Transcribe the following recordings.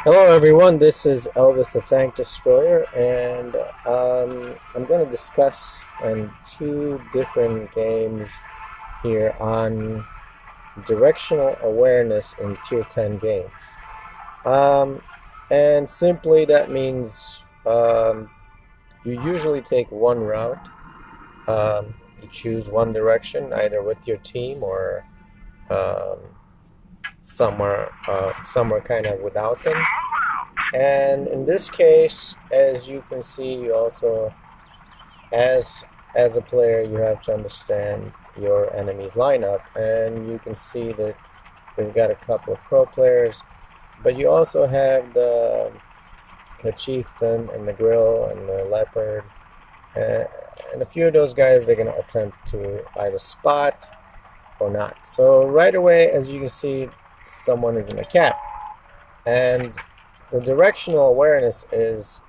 Hello everyone, this is Elvis the Tank Destroyer, and I'm going to discuss two different games here on directional awareness in Tier 10 games. Um, and simply that means you usually take one route. You choose one direction, either with your team or um, somewhere kind of without them. And in this case, as you can see, you also, as as a player, you have to understand your enemy's lineup, and you can see that we've got a couple of pro players, but you also have the chieftain and the grill and the leopard, uh, and a few of those guys they're going to attempt to either spot or not. So right away, as you can see, someone is in the cap. And the directional awareness is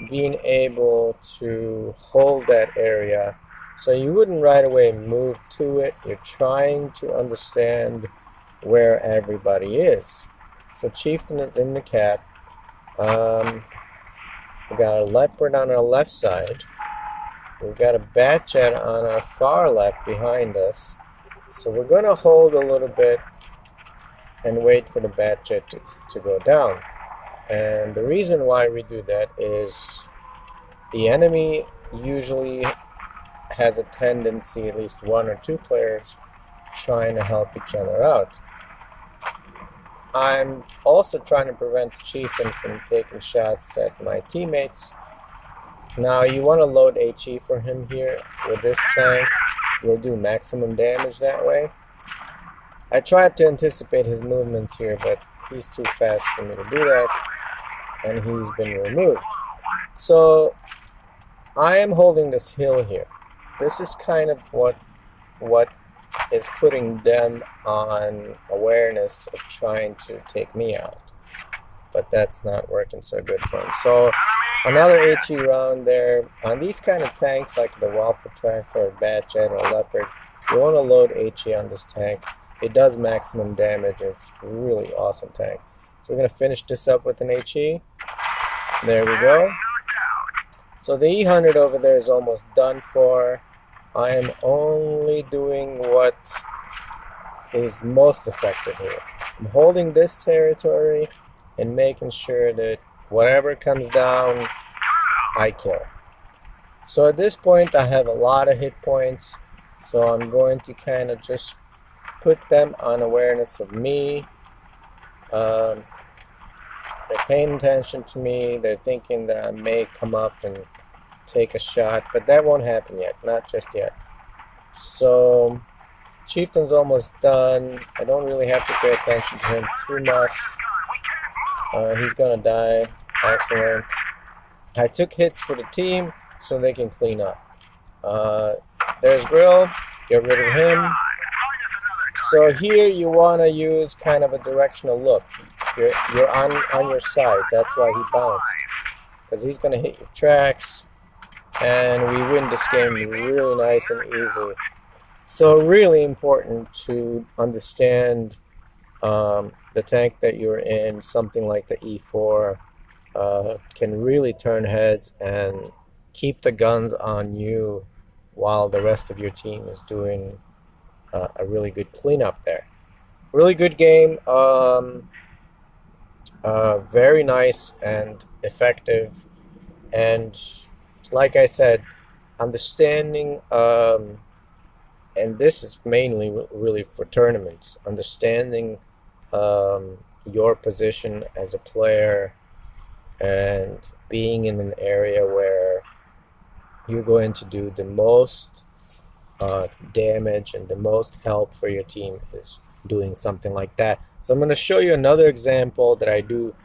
being able to hold that area. So you wouldn't right away move to it. You're trying to understand where everybody is. So Chieftain is in the cap. We've got a leopard on our left side. We've got a bat jet on our far left behind us. So we're going to hold a little bit and wait for the bat jet to go down. And the reason why we do that is the enemy usually has a tendency, at least one or two players, trying to help each other out. I'm also trying to prevent the chieftain from taking shots at my teammates. Now you want to load HE for him here with this tank. You'll do maximum damage that way. I tried to anticipate his movements here, but he's too fast for me to do that, and he's been removed. So I am holding this hill here. This is kind of what is putting them on awareness of trying to take me out, but that's not working so good for him. So another HE round there. On these kind of tanks like the Waffle Tractor or Bat Jet or Leopard, you want to load HE on this tank. It does maximum damage. It's a really awesome tank. So we're going to finish this up with an HE. There we go. So the E100 over there is almost done for. I am only doing what is most effective here. I'm holding this territory and making sure that whatever comes down, I kill. So at this point, I have a lot of hit points. So I'm going to kind of just put them on awareness of me. They're paying attention to me. They're thinking that I may come up and take a shot, but that won't happen yet, not just yet. So Chieftain's almost done. I don't really have to pay attention to him too much. He's gonna die. Excellent. I took hits for the team so they can clean up. There's Grill. Get rid of him. So here you want to use kind of a directional look. You're on your side. That's why he bounced, because he's going to hit your tracks, and we win this game really nice and easy. So really important to understand the tank that you're in. Something like the E4 can really turn heads and keep the guns on you while the rest of your team is doing a really good cleanup there. Really good game. Very nice and effective. And like I said, understanding, and this is mainly really for tournaments, understanding your position as a player and being in an area where you're going to do the most damage and the most help for your team is doing something like that. So I'm going to show you another example that I do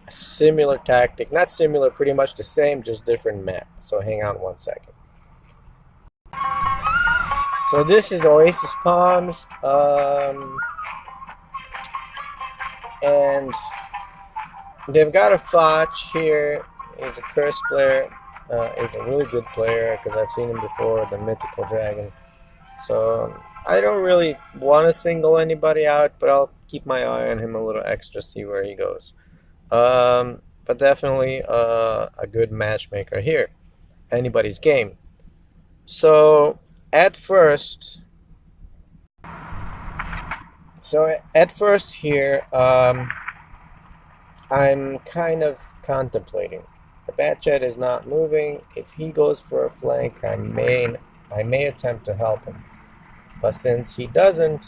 a similar tactic, not similar, pretty much the same, just different map. So hang on one second. So this is Oasis Palms, and they've got a Foch here. He's a curse player. He's a really good player because I've seen him before, the Mythical Dragon. So I don't really want to single anybody out, but I'll keep my eye on him a little extra, see where he goes. But definitely a good matchmaker here. Anybody's game. So at first, here, I'm kind of contemplating. The Batchet is not moving. If he goes for a flank, I may attempt to help him. But since he doesn't,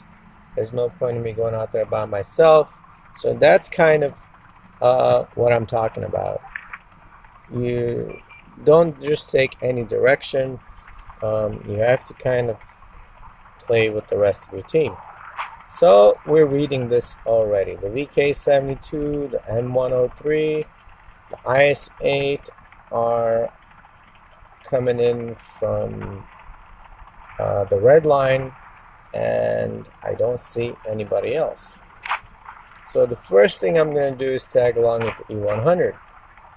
there's no point in me going out there by myself. So that's kind of what I'm talking about. You don't just take any direction. You have to kind of play with the rest of your team. So we're reading this already. The VK72, the M103, the IS-8 are coming in from the red line, and I don't see anybody else. So the first thing I'm going to do is tag along with the E100.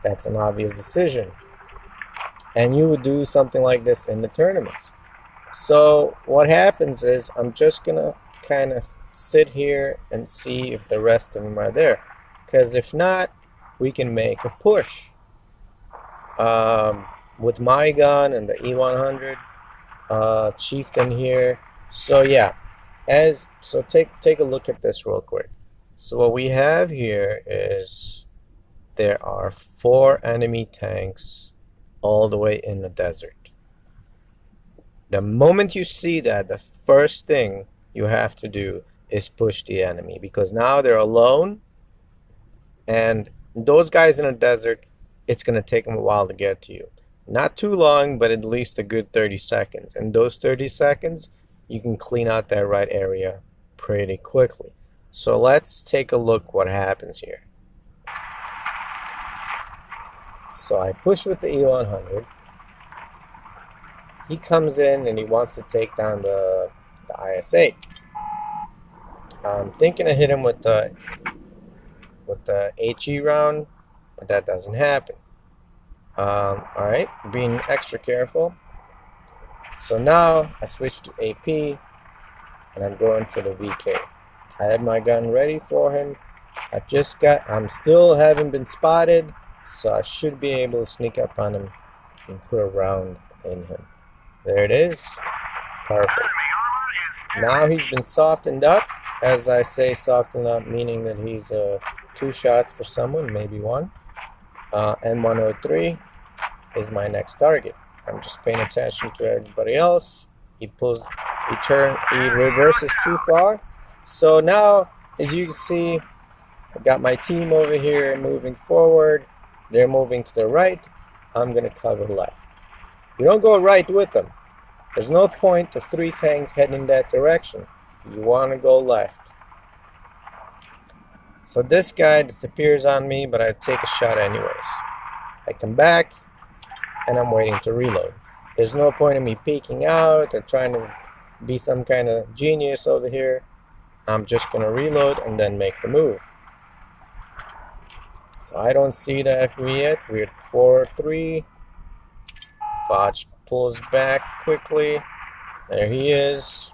That's an obvious decision. And you would do something like this in the tournaments. So what happens is I'm just going to kind of sit here and see if the rest of them are there. Because if not, we can make a push. With my gun and the E100 Chieftain here. So yeah, so take a look at this real quick. So what we have here is there are 4 enemy tanks all the way in the desert. The moment you see that, the first thing you have to do is push the enemy, because now they're alone, and those guys in the desert, it's going to take them a while to get to you. Not too long, but at least a good 30 seconds. And those 30 seconds, you can clean out that right area pretty quickly. So let's take a look what happens here. So I push with the E100. He comes in and he wants to take down the IS-8. I'm thinking to hit him with the HE round, but that doesn't happen. Alright, being extra careful. So now I switch to AP and I'm going for the VK. I had my gun ready for him. I'm still haven't been spotted, so I should be able to sneak up on him and put a round in him. There it is. Perfect. Now he's been softened up. As I say, softened up, meaning that he's 2 shots for someone, maybe 1. M103 is my next target. I'm just paying attention to everybody else. He reverses too far. So now, as you can see, I've got my team over here moving forward. They're moving to the right. I'm going to cover left. You don't go right with them. There's no point of 3 tanks heading in that direction. You want to go left. So this guy disappears on me, but I take a shot anyways. I come back, and I'm waiting to reload. There's no point in me peeking out or trying to be some kind of genius over here. I'm just going to reload and then make the move. So I don't see the FV yet. We're at 4-3. Foch pulls back quickly. There he is.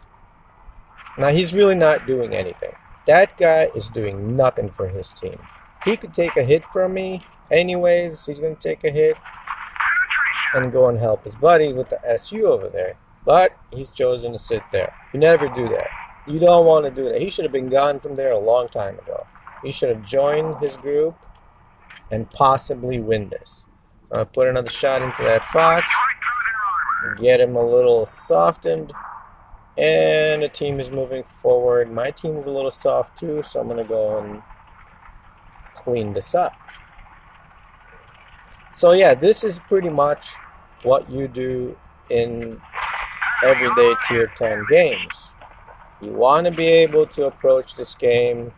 Now he's really not doing anything. That guy is doing nothing for his team. He could take a hit from me. Anyways, he's going to take a hit and go and help his buddy with the SU over there. But he's chosen to sit there. You never do that. You don't want to do that. He should have been gone from there a long time ago. He should have joined his group and possibly win this. So I'll put another shot into that Foch. Get him a little softened. And the team is moving forward. My team is a little soft too, so I'm going to go and clean this up. So yeah, this is pretty much what you do in everyday tier 10 games. You want to be able to approach this game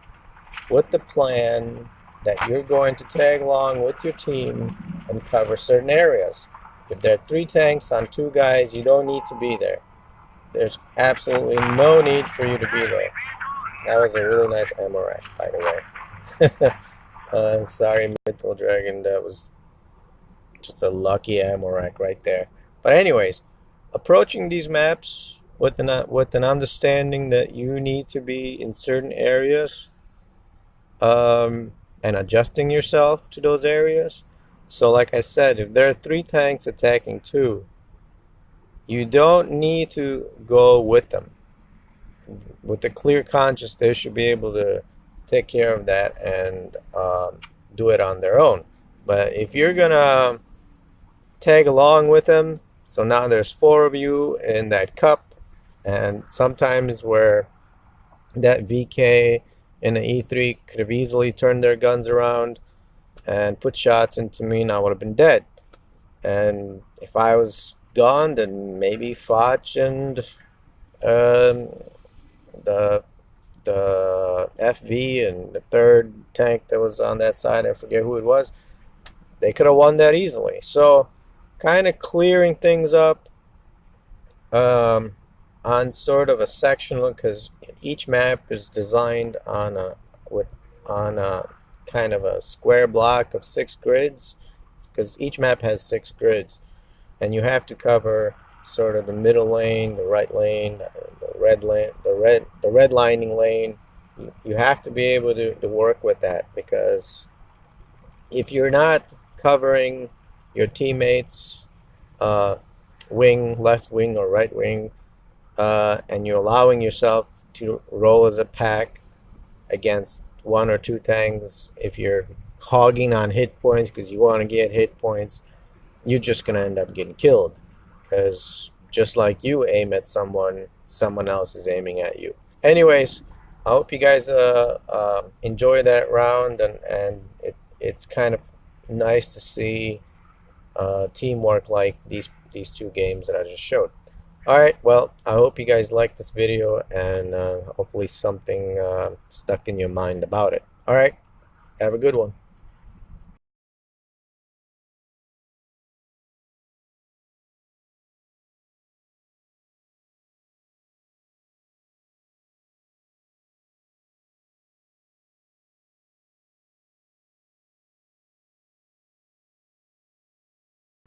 with the plan that you're going to tag along with your team and cover certain areas. If there are 3 tanks on 2 guys, you don't need to be there. There's absolutely no need for you to be there. That was a really nice ammo rack, by the way. Sorry, Mythical Dragon, that was just a lucky ammo rack right there. But anyways, approaching these maps with an understanding that you need to be in certain areas, and and adjusting yourself to those areas. So like I said, if there are 3 tanks attacking 2, you don't need to go with them. With a clear conscience, they should be able to take care of that and do it on their own. But if you're gonna tag along with them, so now there's 4 of you in that cup, and sometimes where that VK and the E3 could have easily turned their guns around and put shots into me, and I would have been dead. And if I was gone, then maybe Foch and the FV and the 3rd tank that was on that side, I forget who it was, they could have won that easily. So kind of clearing things up on sort of a sectional, because each map is designed on a kind of a square block of 6 grids, because each map has 6 grids, and you have to cover sort of the middle lane, the right lane, the red lane, the redlining lane. You have to be able to work with that, because if you're not covering your teammates wing, left wing or right wing, and you're allowing yourself to roll as a pack against 1 or 2 tanks, if you're hogging on hit points because you want to get hit points, you're just going to end up getting killed, because just like you aim at someone, someone else is aiming at you. Anyways, I hope you guys enjoy that round, and it's kind of nice to see teamwork like these 2 games that I just showed. Alright, well, I hope you guys liked this video, and hopefully something stuck in your mind about it. Alright, have a good one.